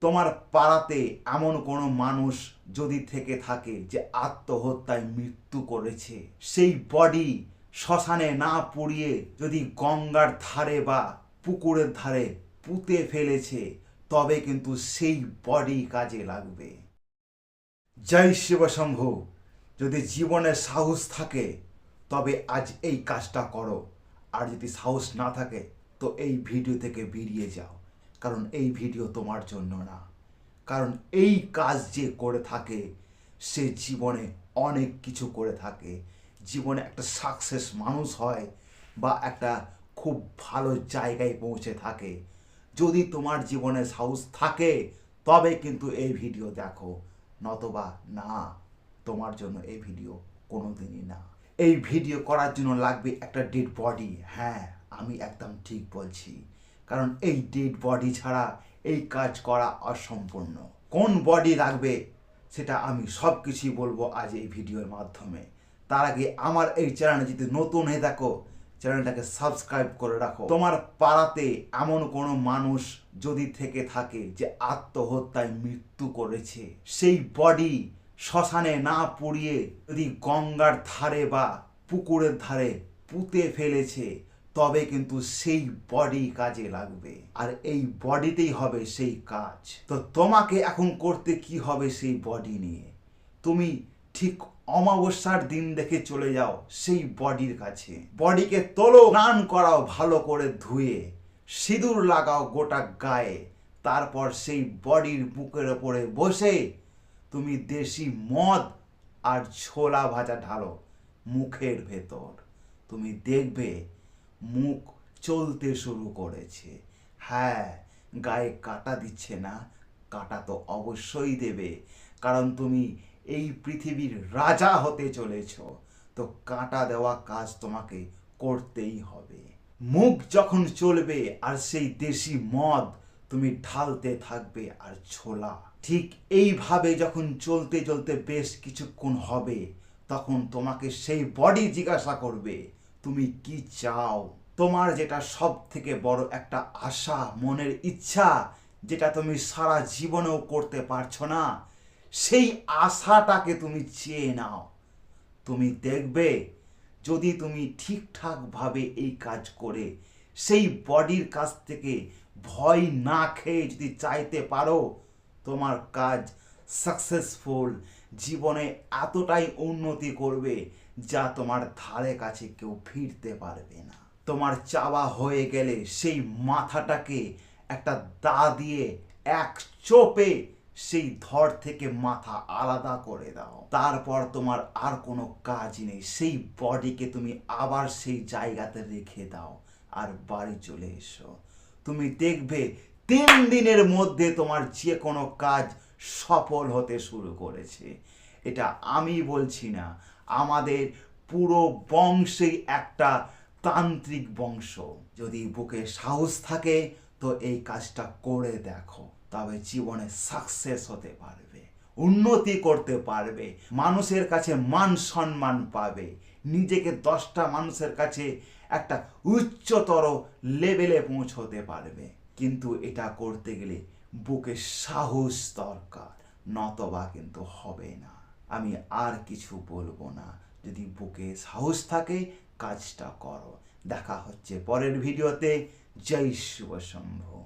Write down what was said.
তোমার পাড়াতে এমন কোনো মানুষ যদি থেকে থাকে যে আত্মহত্যায় মৃত্যু করেছে, সেই বডি শ্মশানে না পুড়িয়ে যদি গঙ্গার ধারে বা পুকুরের ধারে পুঁতে ফেলেছে, তবে কিন্তু সেই বডি কাজে লাগবে। জয় শিবশম্ভু। যদি জীবনে সাহস থাকে তবে আজ এই কাজটা করো, আর যদি সাহস না থাকে তো এই ভিডিও থেকে বেরিয়ে যাও, কারণ এই ভিডিও তোমার জন্য না। কারণ এই কাজ যে করে থাকে সে জীবনে অনেক কিছু করে থাকে, জীবনে একটা সাকসেস মানুষ হয় বা একটা খুব ভালো জায়গায় পৌঁছে থাকে। যদি তোমার জীবনে সাহস থাকে তবে কিন্তু এই ভিডিও দেখো, নতবা না, তোমার জন্য এই ভিডিও কোনোদিনই না। এই ভিডিও করার জন্য লাগবে একটা ডেড বডি। হ্যাঁ, আমি একদম ঠিক বলছি, কারণ এই ডেড বডি ছাড়া এই কাজ করা অসম্পূর্ণ। কোন বডি লাগবে সেটা আমি সব কিছুই বলবো আজ এই ভিডিওর মাধ্যমে। তার আগে আমার এই চ্যানেলে যদি নতুন হয়ে থাকো, চ্যানেলটাকে সাবস্ক্রাইব করে রাখো। তোমার পাড়াতে এমন কোনো মানুষ যদি থেকে থাকে যে আত্মহত্যায় মৃত্যু করেছে, সেই বডি শ্মশানে না পুড়িয়ে যদি গঙ্গার ধারে বা পুকুরের ধারে পুঁতে ফেলেছে, তবে কিন্তু সেই বডি কাজে লাগবে, আর এই বডিতেই হবে সেই কাজ। তো তোমাকে এখন করতে কি হবে সেই বডি নিয়ে? তুমি ঠিক অমাবস্যার দিন দেখে চলে যাও সেই বডির কাছে, বডিকে তোলো, স্নান করাও ভালো করে ধুয়ে, সিঁদুর লাগাও গোটা গায়ে, তারপর সেই বডির বুকের ওপরে বসে তুমি দেশি মদ আর ছোলা ভাজা ঢালো মুখের ভেতর। তুমি দেখবে মুখ চলতে শুরু করেছে। হ্যাঁ, গায়ে কাটা দিচ্ছে না, কাটা তো অবশ্যই দেবে, কারণ তুমি এই পৃথিবীর রাজা হতে চলেছ। তো কাটা দেওয়া কাজ তোমাকে করতেই হবে। মুখ যখন চলবে আর সেই দেশি মদ তুমি ঢালতে থাকবে আর ছোলা, ঠিক এইভাবে যখন চলতে চলতে বেশ কিছুক্ষণ হবে, তখন তোমাকে সেই বডি জিজ্ঞাসা করবে তুমি কি চাও। তোমার যেটা সব থেকে বড় একটা আশা, মনের ইচ্ছা, যেটা তুমি সারা জীবনেও করতে পারছো না, সেই আশাটাকে তুমি চেয়ে নাও। তুমি দেখবে যদি তুমি ঠিকঠাকভাবে এই কাজ করে সেই বডির কাছ থেকে ভয় না খেয়ে যদি চাইতে পারো, তোমার কাজ সাকসেসফুল, জীবনে এতটাই উন্নতি করবে যা তোমার ধারে কাছে কেউ ফিরতে পারবে না। তোমার চাওয়া হয়ে গেলে সেই মাথাটাকে একটা দা দিয়ে এক চোপে সেই ধর থেকে মাথা আলাদা করে দাও। তারপর তোমার আর কোনো কাজ নেই, সেই বডিকে তুমি আবার সেই জায়গাতে রেখে দাও আর বাড়ি চলে এসো। তুমি দেখবে 3 দিনের মধ্যে তোমার যে কোনো কাজ সফল হতে শুরু করেছে। এটা আমি বলছি না, আমাদের পুরো বংশেই একটা তান্ত্রিক বংশ। যদি বুকে সাহস থাকে তো এই কাজটা করে দেখো, তবে জীবনে সাকসেস হতে পারবে, উন্নতি করতে পারবে, মানুষের কাছে মান সম্মান পাবে, নিজেকে 10টা মানুষের কাছে একটা উচ্চতর লেভেলে পৌঁছতে পারবে। কিন্তু এটা করতে গেলে বুকে সাহস দরকার, নতবা কিন্তু হবে না। আমি আর কিছু বলবো না, যদি বুকে সাহস থাকে কাজটা করো। দেখা হচ্ছে পরের ভিডিওতে। জয় শিব শম্ভু।